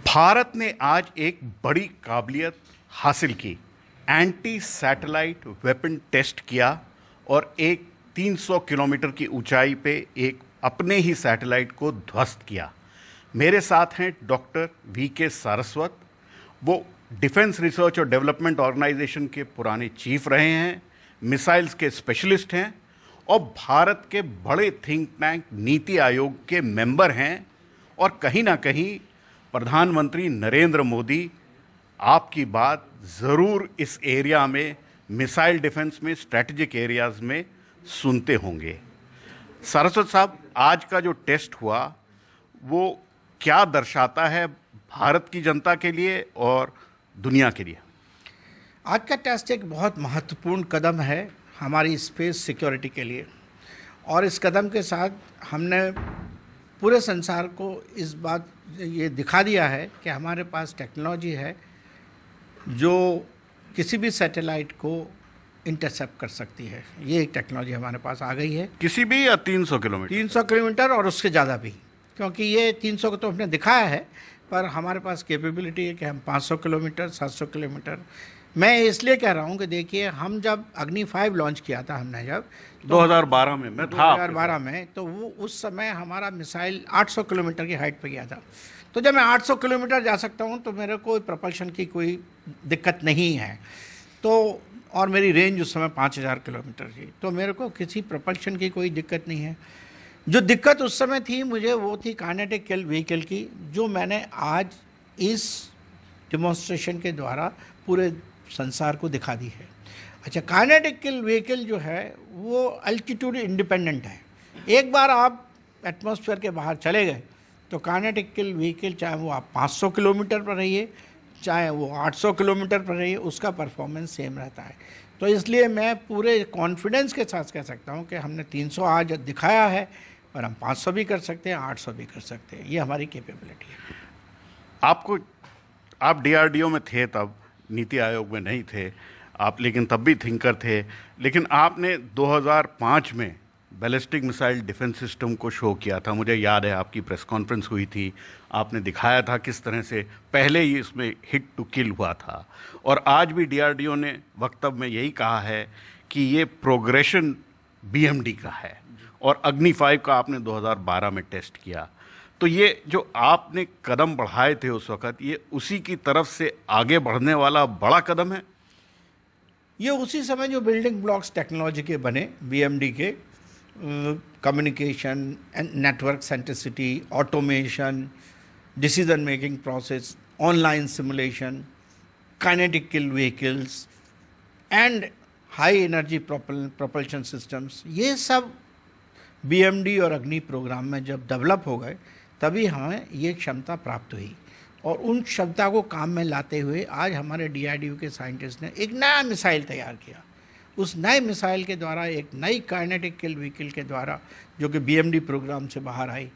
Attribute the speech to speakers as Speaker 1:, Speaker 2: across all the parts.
Speaker 1: भारत ने आज एक बड़ी काबिलियत हासिल की। एंटी सैटेलाइट वेपन टेस्ट किया और एक 300 किलोमीटर की ऊंचाई पे एक अपने ही सैटेलाइट को ध्वस्त किया। मेरे साथ हैं डॉक्टर वी.के. सारस्वत। वो डिफेंस रिसर्च और डेवलपमेंट ऑर्गेनाइजेशन के पुराने चीफ रहे हैं, मिसाइल्स के स्पेशलिस्ट हैं और भारत के बड़े थिंक टैंक नीति आयोग के मेंबर हैं और कहीं ना कहीं प्रधानमंत्री नरेंद्र मोदी आपकी बात ज़रूर इस एरिया में, मिसाइल डिफेंस में, स्ट्रैटेजिक एरियाज में सुनते होंगे। सारस्वत साहब, आज का जो टेस्ट हुआ वो क्या दर्शाता है भारत की जनता के लिए और दुनिया के लिए?
Speaker 2: आज का टेस्ट एक बहुत महत्वपूर्ण कदम है हमारी स्पेस सिक्योरिटी के लिए, और इस कदम के साथ हमने पूरे संसार को इस बात ये दिखा दिया है कि हमारे पास टेक्नोलॉजी है जो किसी भी सैटेलाइट को इंटरसेप्ट कर सकती है। ये एक टेक्नोलॉजी हमारे पास आ गई है।
Speaker 1: किसी भी या 300 किलोमीटर?
Speaker 2: 300 किलोमीटर और उससे ज़्यादा भी, क्योंकि ये 300 को तो हमने दिखाया है, पर हमारे पास कैपेबिलिटी है कि हम 500 किलोमीटर, 700 किलोमीटर। मैं इसलिए कह रहा हूँ कि देखिए, हम जब अग्नि 5 लॉन्च किया था हमने, जब
Speaker 1: 2012 में मैं था,
Speaker 2: 2012 में, तो वो उस समय हमारा मिसाइल 800 किलोमीटर की हाइट पे गया था। तो जब मैं 800 किलोमीटर जा सकता हूँ तो मेरे को प्रपल्शन की कोई दिक्कत नहीं है। तो और मेरी रेंज उस समय 5000 किलोमीटर थी, तो मेरे को किसी प्रपल्शन की कोई दिक्कत नहीं है। जो दिक्कत उस समय थी मुझे, वो थी काइनेटिक किल व्हीकल की, जो मैंने आज इस डिमॉन्स्ट्रेशन के द्वारा पूरे संसार को दिखा दी है। अच्छा, काइनेटिक किल व्हीकल जो है वो अल्टीट्यूड इंडिपेंडेंट है। एक बार आप एटमॉस्फेयर के बाहर चले गए तो काइनेटिक किल व्हीकल, चाहे वो आप 500 किलोमीटर पर रहिए, चाहे वो 800 किलोमीटर पर रहिए, उसका परफॉर्मेंस सेम रहता है। तो इसलिए मैं पूरे कॉन्फिडेंस के साथ कह सकता हूँ कि हमने 300 आज दिखाया है, पर हम 500 भी कर सकते हैं, 800 भी कर सकते हैं। ये हमारी कैपेबिलिटी है।
Speaker 1: आप डीआरडीओ में थे तब, नीति आयोग में नहीं थे आप, लेकिन तब भी थिंकर थे। लेकिन आपने 2005 में बैलिस्टिक मिसाइल डिफेंस सिस्टम को शो किया था। मुझे याद है आपकी प्रेस कॉन्फ्रेंस हुई थी, आपने दिखाया था किस तरह से पहले ही इसमें हिट टू किल हुआ था। और आज भी डीआरडीओ ने वक्तव्य में यही कहा है कि ये प्रोग्रेशन बीएमडी का है, और अग्नि 5 का आपने 2012 में टेस्ट किया। तो ये जो आपने कदम बढ़ाए थे उस वक़्त, ये उसी की तरफ से आगे बढ़ने वाला बड़ा कदम है?
Speaker 2: ये उसी समय जो बिल्डिंग ब्लॉक्स टेक्नोलॉजी के बने बीएमडी के, communication, network centricity, automation, decision making process, online simulation, kinetic kill vehicles and high energy propulsion systems, ये सब बीएमडी और अग्नि प्रोग्राम में जब डेवलप हो गए तभी हमें ये क्षमता प्राप्त हुई। और उन क्षमता को काम में लाते हुए आज हमारे डीआरडीओ के साइंटिस्ट ने एक नया मिसाइल तैयार किया। उस नए मिसाइल के द्वारा, एक नई काइनेटिक किल व्हीकल के द्वारा, जो कि बीएमडी प्रोग्राम से बाहर आई,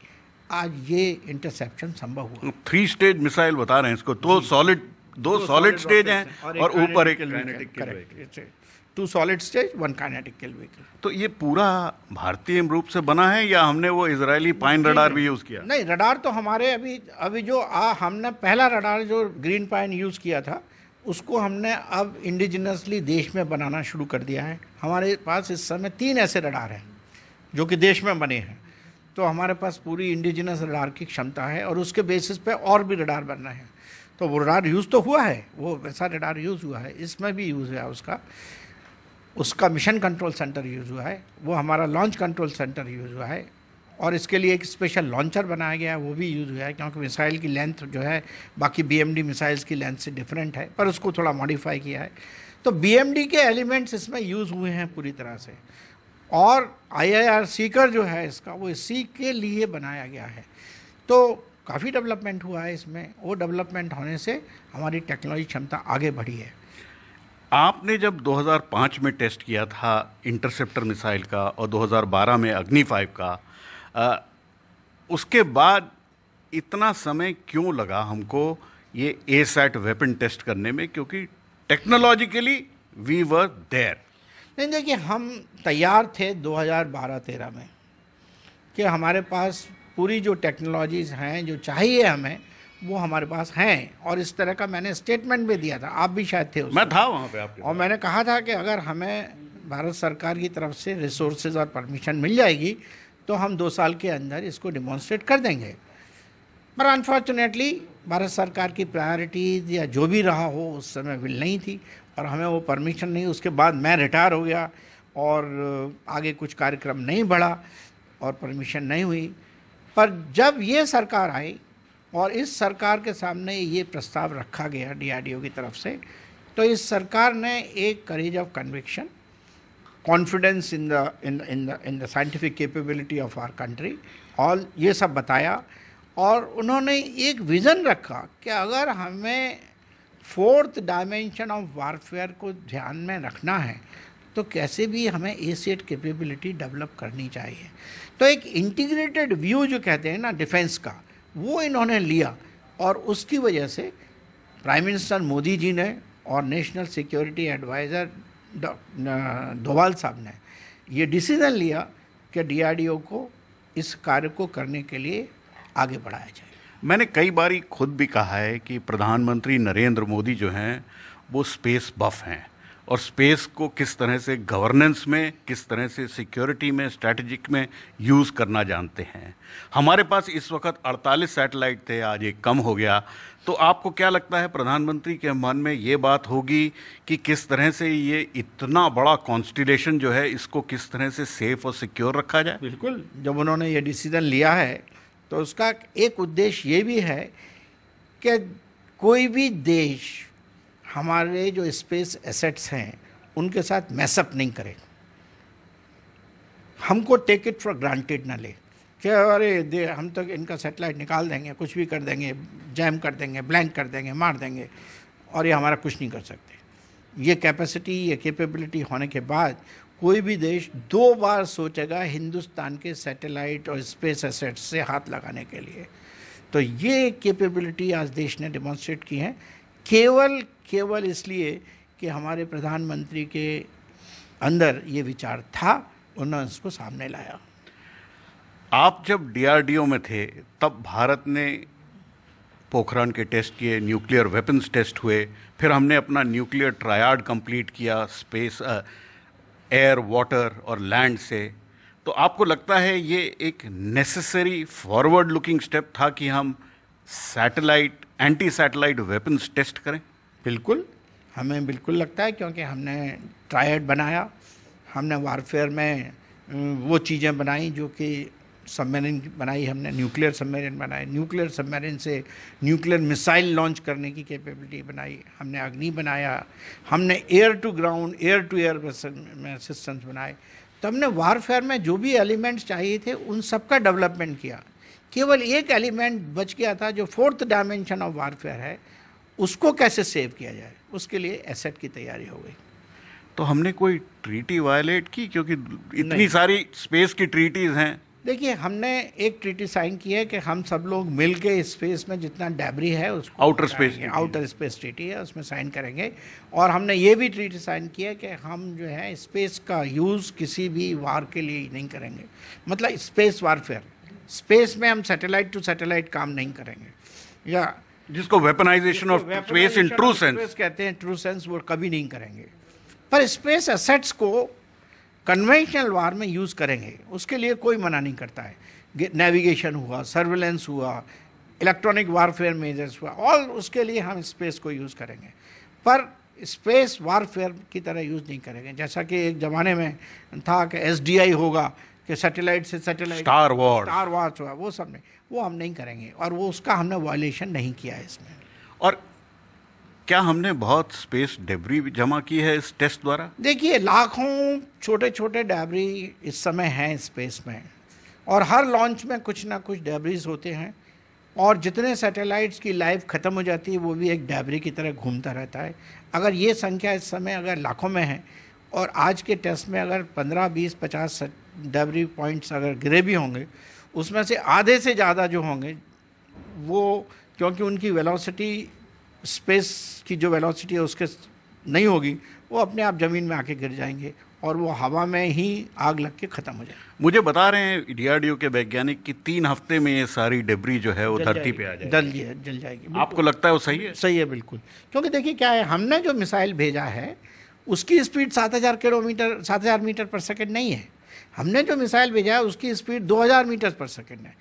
Speaker 2: आज ये इंटरसेप्शन संभव हुआ।
Speaker 1: 3 स्टेज मिसाइल बता रहे हैं इसको, दो सॉलिड स्टेज हैं और ऊपर एक काइनेटिक किल व्हीकल।
Speaker 2: 2 सॉलिड स्टेज, 1 काइनेटिक किल व्हीकल।
Speaker 1: तो ये पूरा भारतीय रूप से बना है या हमने वो इजरायली पाइन रडार भी यूज़ किया?
Speaker 2: नहीं, रडार तो हमारे अभी जो हमने पहला रडार जो ग्रीन पाइन यूज़ किया था, उसको हमने अब इंडिजिनसली देश में बनाना शुरू कर दिया है। हमारे पास इस समय 3 ऐसे रडार हैं जो कि देश में बने हैं। तो हमारे पास पूरी इंडिजिनस रडार की क्षमता है, और उसके बेसिस पे और भी रडार बन रहे हैं। तो वो रडार यूज़ तो हुआ है, वो वैसा रडार यूज़ हुआ है, इसमें भी यूज़ हुआ उसका मिशन कंट्रोल सेंटर यूज़ हुआ है, वो हमारा लॉन्च कंट्रोल सेंटर यूज़ हुआ है, और इसके लिए एक स्पेशल लॉन्चर बनाया गया है, वो भी यूज़ हुआ है, क्योंकि मिसाइल की लेंथ जो है बाकी बीएमडी मिसाइल्स की लेंथ से डिफरेंट है, पर उसको थोड़ा मॉडिफाई किया है। तो बीएमडी के एलिमेंट्स इसमें यूज़ हुए हैं पूरी तरह से। और IIR सीकर जो है इसका, वो इसी के लिए बनाया गया है। तो काफ़ी डेवलपमेंट हुआ है इसमें। वो डेवलपमेंट होने से हमारी टेक्नोलॉजी क्षमता आगे बढ़ी है।
Speaker 1: आपने जब 2005 में टेस्ट किया था इंटरसेप्टर मिसाइल का और 2012 में अग्नि 5 का, उसके बाद इतना समय क्यों लगा हमको ये एसैट वेपन टेस्ट करने में? क्योंकि टेक्नोलॉजिकली वी वर देयर।
Speaker 2: नहीं, देखिए, हम तैयार थे 2012-13 में कि हमारे पास पूरी जो टेक्नोलॉजीज़ हैं जो चाहिए हमें, वो हमारे पास हैं, और इस तरह का मैंने स्टेटमेंट भी दिया था, आप भी शायद थे
Speaker 1: मैं था वहाँ पे आपके
Speaker 2: और मैंने कहा था कि अगर हमें भारत सरकार की तरफ से रिसोर्सेज और परमिशन मिल जाएगी तो हम 2 साल के अंदर इसको डिमॉन्स्ट्रेट कर देंगे। पर अनफॉर्चुनेटली भारत सरकार की प्रायोरिटीज या जो भी रहा हो उस समय विल नहीं थी और हमें वो परमिशन नहीं। उसके बाद मैं रिटायर हो गया और आगे कुछ कार्यक्रम नहीं बढ़ा और परमिशन नहीं हुई। पर जब ये सरकार आई और इस सरकार के सामने ये प्रस्ताव रखा गया DRDO की तरफ से, तो इस सरकार ने एक courage of conviction, confidence in the scientific capability of our country, और ये सब बताया। और उन्होंने एक विज़न रखा कि अगर हमें 4th डायमेंशन ऑफ वारफेयर को ध्यान में रखना है तो कैसे भी हमें एसेट कैपेबिलिटी डेवलप करनी चाहिए। तो एक इंटीग्रेटेड व्यू जो कहते हैं ना डिफेंस का, वो इन्होंने लिया और उसकी वजह से प्राइम मिनिस्टर मोदी जी ने और नेशनल सिक्योरिटी एडवाइज़र डोभाल साहब ने ये डिसीज़न लिया कि DRDO को इस कार्य को करने के लिए आगे बढ़ाया जाए।
Speaker 1: मैंने कई बारी खुद भी कहा है कि प्रधानमंत्री नरेंद्र मोदी जो हैं वो स्पेस बफ हैं और स्पेस को किस तरह से गवर्नेंस में, किस तरह से सिक्योरिटी में, स्ट्रैटेजिक में यूज़ करना जानते हैं। हमारे पास इस वक्त 48 सैटेलाइट थे, आज एक कम हो गया। तो आपको क्या लगता है प्रधानमंत्री के मन में ये बात होगी कि किस तरह से ये इतना बड़ा कॉन्स्टिलेशन जो है इसको किस तरह से सेफ और सिक्योर रखा जाए?
Speaker 2: बिल्कुल, जब उन्होंने ये डिसीज़न लिया है तो उसका एक उद्देश्य ये भी है कि कोई भी देश हमारे जो स्पेस एसेट्स हैं उनके साथ मैसअप नहीं करे, हमको टेक इट फॉर ग्रांटेड ना ले कि अरे हम तो इनका सैटेलाइट निकाल देंगे, कुछ भी कर देंगे, जैम कर देंगे, ब्लैंक कर देंगे, मार देंगे और ये हमारा कुछ नहीं कर सकते। ये कैपेसिटी, ये कैपेबिलिटी होने के बाद कोई भी देश 2 बार सोचेगा हिंदुस्तान के सैटेलाइट और स्पेस एसेट्स से हाथ लगाने के लिए। तो ये कैपेबिलिटी आज देश ने डेमोन्स्ट्रेट की है, केवल इसलिए कि हमारे प्रधानमंत्री के अंदर ये विचार था, उन्होंने इसको सामने लाया।
Speaker 1: आप जब DRDO में थे तब भारत ने पोखरण के टेस्ट किए, न्यूक्लियर वेपन्स टेस्ट हुए, फिर हमने अपना न्यूक्लियर ट्रायड कंप्लीट किया स्पेस, एयर, वाटर और लैंड से। तो आपको लगता है ये एक नेसेसरी फॉरवर्ड लुकिंग स्टेप था कि हम satellite, anti satellite weapons test करें?
Speaker 2: बिल्कुल, हमें बिल्कुल लगता है, क्योंकि हमने ट्रायड बनाया, हमने वारफेयर में वो चीज़ें बनाई जो कि सबमरीन बनाई, हमने न्यूक्लियर सबमरीन बनाए, न्यूक्लियर सबमरीन से न्यूक्लियर मिसाइल लॉन्च करने की कैपेबिलिटी बनाई, हमने अग्नि बनाया, हमने air to ground, air to air में सिस्टम्स बनाए। तो हमने वारफेयर में जो भी एलिमेंट्स चाहिए थे उन सब का डेवलपमेंट किया। केवल एक एलिमेंट बच गया था जो 4th डायमेंशन ऑफ वारफेयर है, उसको कैसे सेव किया जाए, उसके लिए एसेट की तैयारी हो गई।
Speaker 1: तो हमने कोई ट्रीटी वायलेट की? क्योंकि इतनी सारी स्पेस की ट्रीटीज हैं।
Speaker 2: देखिए, हमने एक ट्रीटी साइन की है कि हम सब लोग मिल के स्पेस में जितना डैबरी है उसको,
Speaker 1: आउटर स्पेस
Speaker 2: ट्रीटी है, उसमें साइन करेंगे। और हमने ये भी ट्रीटी साइन की है कि हम जो है स्पेस का यूज़ किसी भी वार के लिए नहीं करेंगे, मतलब स्पेस वारफेयर, स्पेस में हम सैटेलाइट टू सैटेलाइट काम नहीं करेंगे, या
Speaker 1: जिसको weaponisation of space in true sense
Speaker 2: कहते हैं, ट्रू सेंस, वो कभी नहीं करेंगे। पर स्पेस एसेट्स को कन्वेंशनल वार में यूज़ करेंगे, उसके लिए कोई मना नहीं करता है। नेविगेशन हुआ, सर्विलेंस हुआ, इलेक्ट्रॉनिक वारफेयर मेजर्स हुआ, ऑल उसके लिए हम स्पेस को यूज़ करेंगे, पर स्पेस वारफेयर की तरह यूज़ नहीं करेंगे। जैसा कि एक ज़माने में था कि SDI होगा, कि सैटेलाइट से सैटेलाइट,
Speaker 1: स्टार वॉर्स
Speaker 2: हुआ, वो सब नहीं, वो हम नहीं करेंगे, और वो उसका हमने वायलेशन नहीं किया है इसमें।
Speaker 1: और क्या हमने बहुत स्पेस डेब्री भी जमा की है इस टेस्ट द्वारा?
Speaker 2: देखिए, लाखों छोटे छोटे डेब्री इस समय हैं स्पेस में, और हर लॉन्च में कुछ ना कुछ डेब्रीज होते हैं, और जितने सैटेलाइट्स की लाइफ ख़त्म हो जाती है वो भी एक डेब्री की तरह घूमता रहता है। अगर ये संख्या इस समय अगर लाखों में है, और आज के टेस्ट में अगर 15, 20, 50 डेब्री पॉइंट्स अगर गिरे भी होंगे, उसमें से आधे से ज़्यादा जो होंगे वो, क्योंकि उनकी वेलोसिटी, स्पेस की जो वेलोसिटी है उसके नहीं होगी, वो अपने आप ज़मीन में आके गिर जाएंगे और वो हवा में ही आग लग के ख़त्म हो जाएगी।
Speaker 1: मुझे बता रहे हैं डीआरडीओ के वैज्ञानिक कि 3 हफ्ते में ये सारी डेब्री जो है वो धरती पे आ जाएगी।
Speaker 2: जल जाएगी।
Speaker 1: आपको लगता है वो सही है?
Speaker 2: सही है, बिल्कुल। क्योंकि देखिए क्या है, हमने जो मिसाइल भेजा है उसकी स्पीड 7,000 मीटर पर सेकंड नहीं है। हमने जो मिसाइल भेजा है उसकी स्पीड 2,000 मीटर पर सेकंड है।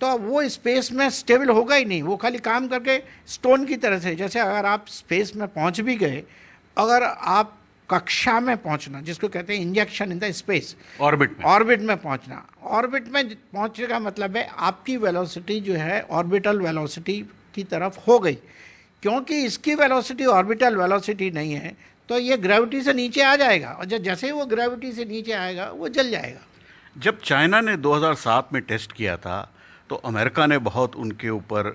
Speaker 2: तो अब वो स्पेस में स्टेबल होगा ही नहीं, वो खाली काम करके स्टोन की तरह से, जैसे अगर आप स्पेस में पहुंच भी गए, अगर आप कक्षा में पहुंचना, जिसको कहते हैं injection in the space, orbit में पहुंचना, ऑर्बिट में पहुंचने का मतलब है आपकी वेलोसिटी जो है ऑर्बिटल वेलोसिटी की तरफ हो गई। क्योंकि इसकी वेलोसिटी ऑर्बिटल वेलोसिटी नहीं है तो ये ग्रेविटी से नीचे आ जाएगा, और जैसे ही वो ग्रेविटी से नीचे आएगा वो जल जाएगा।
Speaker 1: जब चाइना ने 2007 में टेस्ट किया था तो अमेरिका ने बहुत उनके ऊपर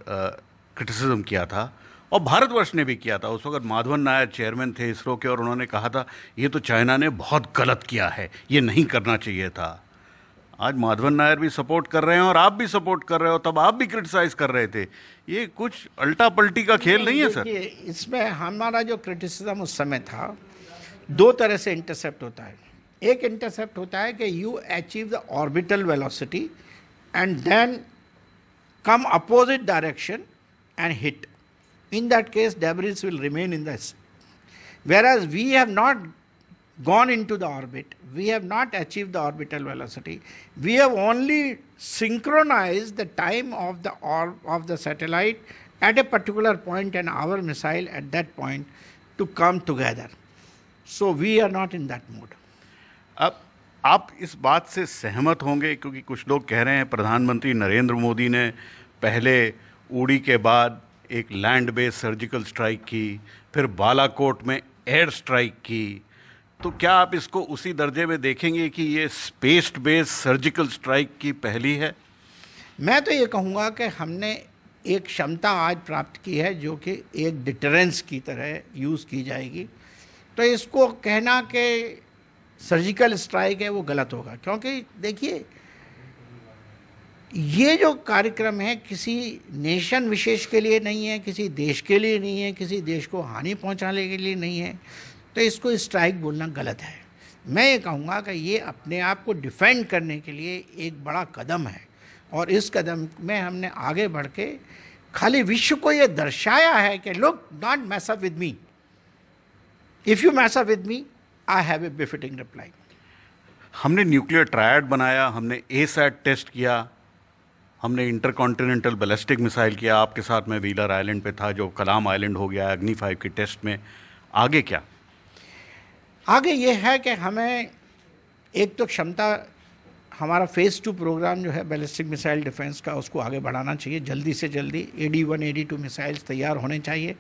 Speaker 1: क्रिटिसिज्म किया था, और भारतवर्ष ने भी किया था। उस वक्त माधवन नायर चेयरमैन थे इसरो के, और उन्होंने कहा था ये तो चाइना ने बहुत गलत किया है, ये नहीं करना चाहिए था। आज माधवन नायर भी सपोर्ट कर रहे हैं और आप भी सपोर्ट कर रहे हो, तब आप भी क्रिटिसाइज कर रहे थे। ये कुछ अल्टा पल्टी का खेल नहीं है सर?
Speaker 2: इसमें हमारा जो क्रिटिसिज्म उस समय था, 2 तरह से इंटरसेप्ट होता है। एक इंटरसेप्ट होता है कि you achieve the orbital velocity and then come opposite direction and hit. In that case, debris will remain in the, whereas we have not gone into the orbit, we have not achieved the orbital velocity, we have only synchronized the time of the satellite at a particular point and our missile at that point to come together. So we are not in that mode.
Speaker 1: अब आप इस बात से सहमत होंगे, क्योंकि कुछ लोग कह रहे हैं प्रधानमंत्री नरेंद्र मोदी ने पहले उड़ी के बाद एक लैंड बेस्ड सर्जिकल स्ट्राइक की, फिर बालाकोट में एयर स्ट्राइक की, तो क्या आप इसको उसी दर्जे में देखेंगे कि ये स्पेस बेस्ड सर्जिकल स्ट्राइक की पहली है?
Speaker 2: मैं तो ये कहूँगा कि हमने एक क्षमता आज प्राप्त की है जो कि एक डिटरेंस की तरह यूज़ की जाएगी। तो इसको कहना कि सर्जिकल स्ट्राइक है वो गलत होगा, क्योंकि देखिए ये जो कार्यक्रम है किसी नेशन विशेष के लिए नहीं है, किसी देश के लिए नहीं है, किसी देश को हानि पहुंचाने के लिए नहीं है, तो इसको स्ट्राइक बोलना गलत है। मैं ये कहूँगा कि ये अपने आप को डिफेंड करने के लिए एक बड़ा कदम है, और इस कदम में हमने आगे बढ़ के खाली विश्व को ये दर्शाया है कि look, not mess up with me, if you mess up with me I have a befitting reply.
Speaker 1: हमने न्यूक्लियर ट्रायड बनाया, हमने एसैट टेस्ट किया, हमने इंटरकॉन्टिनेंटल बैलिस्टिक मिसाइल किया, आपके साथ मैं व्हीलर आइलैंड पे था जो कलाम आइलैंड हो गया अग्नि 5 के टेस्ट में। आगे क्या?
Speaker 2: आगे ये है कि हमें एक तो क्षमता, हमारा फेज़ 2 प्रोग्राम जो है बैलिस्टिक मिसाइल डिफेंस का, उसको आगे बढ़ाना चाहिए। जल्दी से जल्दी AD-1 AD-2 मिसाइल्स तैयार होने चाहिए,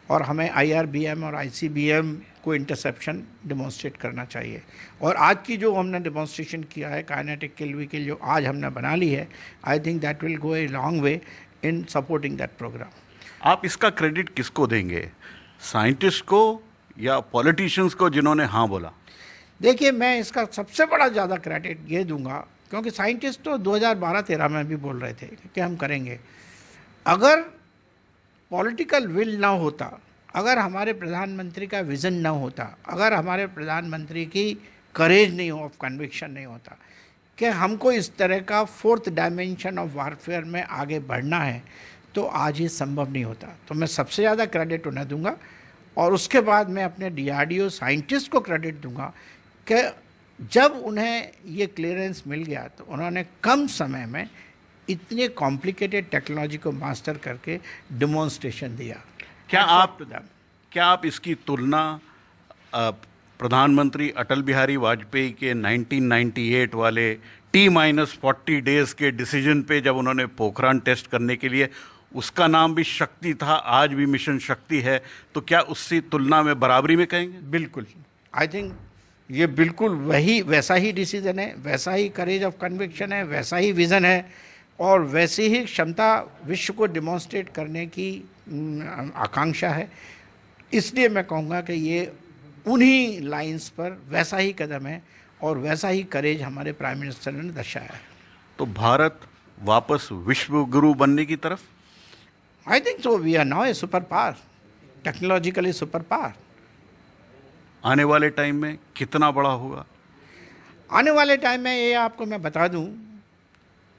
Speaker 2: और हमें IRBM और ICBM को इंटरसेप्शन डिमॉन्स्ट्रेट करना चाहिए। और आज की जो हमने डिमॉन्स्ट्रेशन किया है काइनेटिक किल व्हीकल जो आज हमने बना ली है, I think that will go a long way in supporting that programme.
Speaker 1: आप इसका क्रेडिट किसको देंगे, साइंटिस्ट को या पॉलिटिशियंस को जिन्होंने हाँ बोला?
Speaker 2: देखिए, मैं इसका सबसे बड़ा ज़्यादा क्रेडिट ये दूंगा, क्योंकि साइंटिस्ट तो 2012-13 में भी बोल रहे थे कि हम करेंगे। अगर पॉलिटिकल विल ना होता, अगर हमारे प्रधानमंत्री का विज़न ना होता, अगर हमारे प्रधानमंत्री की करेज नहीं हो, ऑफ कन्विक्शन नहीं होता कि हमको इस तरह का 4th डायमेंशन ऑफ वारफेयर में आगे बढ़ना है, तो आज ये संभव नहीं होता। तो मैं सबसे ज़्यादा क्रेडिट उन्हें दूंगा, और उसके बाद मैं अपने DRDO साइंटिस्ट को क्रेडिट दूंगा कि जब उन्हें ये क्लियरेंस मिल गया तो उन्होंने कम समय में इतने कॉम्प्लिकेटेड टेक्नोलॉजी को मास्टर करके डेमोन्स्ट्रेशन दिया।
Speaker 1: क्या आप इसकी तुलना प्रधानमंत्री अटल बिहारी वाजपेयी के 1998 वाले T-40 डेज के डिसीजन पे, जब उन्होंने पोखरान टेस्ट करने के लिए, उसका नाम भी शक्ति था, आज भी मिशन शक्ति है, तो क्या उससे तुलना में बराबरी में कहेंगे?
Speaker 2: बिल्कुल, आई थिंक ये बिल्कुल वैसा ही डिसीजन है, वैसा ही करेज ऑफ कन्विक्शन है, वैसा ही विज़न है, और वैसी ही क्षमता विश्व को डिमॉन्स्ट्रेट करने की आकांक्षा है। इसलिए मैं कहूँगा कि ये उन्हीं लाइंस पर वैसा ही कदम है और वैसा ही करेज हमारे प्राइम मिनिस्टर ने दर्शाया है।
Speaker 1: तो भारत वापस विश्व गुरु बनने की तरफ?
Speaker 2: I think so, we are now a super power, technologically super power.
Speaker 1: आने वाले टाइम में कितना बड़ा होगा?
Speaker 2: आने वाले टाइम में ये आपको मैं बता दूं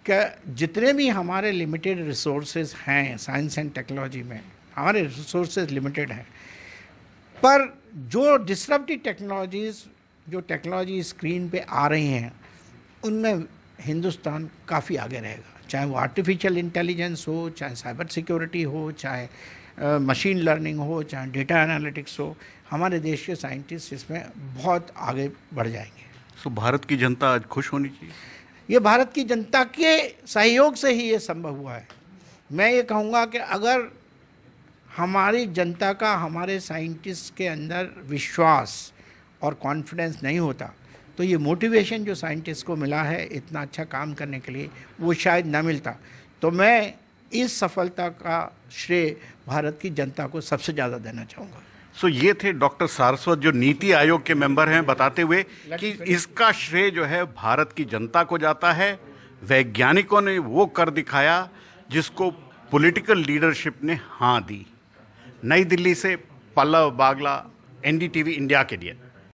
Speaker 2: कि जितने भी हमारे लिमिटेड रिसोर्सेज हैं साइंस एंड टेक्नोलॉजी में, हमारे रिसोर्सेज लिमिटेड हैं, पर जो डिसरप्टिव टेक्नोलॉजीज़ जो टेक्नोलॉजी स्क्रीन पे आ रही हैं उनमें हिंदुस्तान काफ़ी आगे रहेगा। चाहे वो आर्टिफिशियल इंटेलिजेंस हो, चाहे साइबर सिक्योरिटी हो, चाहे मशीन लर्निंग हो, चाहे डेटा एनालिटिक्स हो, हमारे देश के साइंटिस्ट इसमें बहुत आगे बढ़ जाएंगे।
Speaker 1: सो भारत की जनता आज खुश होनी चाहिए।
Speaker 2: ये भारत की जनता के सहयोग से ही ये संभव हुआ है। मैं ये कहूँगा कि अगर हमारी जनता का हमारे साइंटिस्ट के अंदर विश्वास और कॉन्फिडेंस नहीं होता तो ये मोटिवेशन जो साइंटिस्ट को मिला है इतना अच्छा काम करने के लिए वो शायद ना मिलता। तो मैं इस सफलता का श्रेय भारत की जनता को सबसे ज़्यादा देना चाहूँगा।
Speaker 1: सो ये थे डॉक्टर सारस्वत जो नीति आयोग के मेंबर हैं, बताते हुए कि इसका श्रेय जो है भारत की जनता को जाता है। वैज्ञानिकों ने वो कर दिखाया जिसको पॉलिटिकल लीडरशिप ने हाँ दी। नई दिल्ली से पल्लव बागला, NDTV इंडिया के लिए।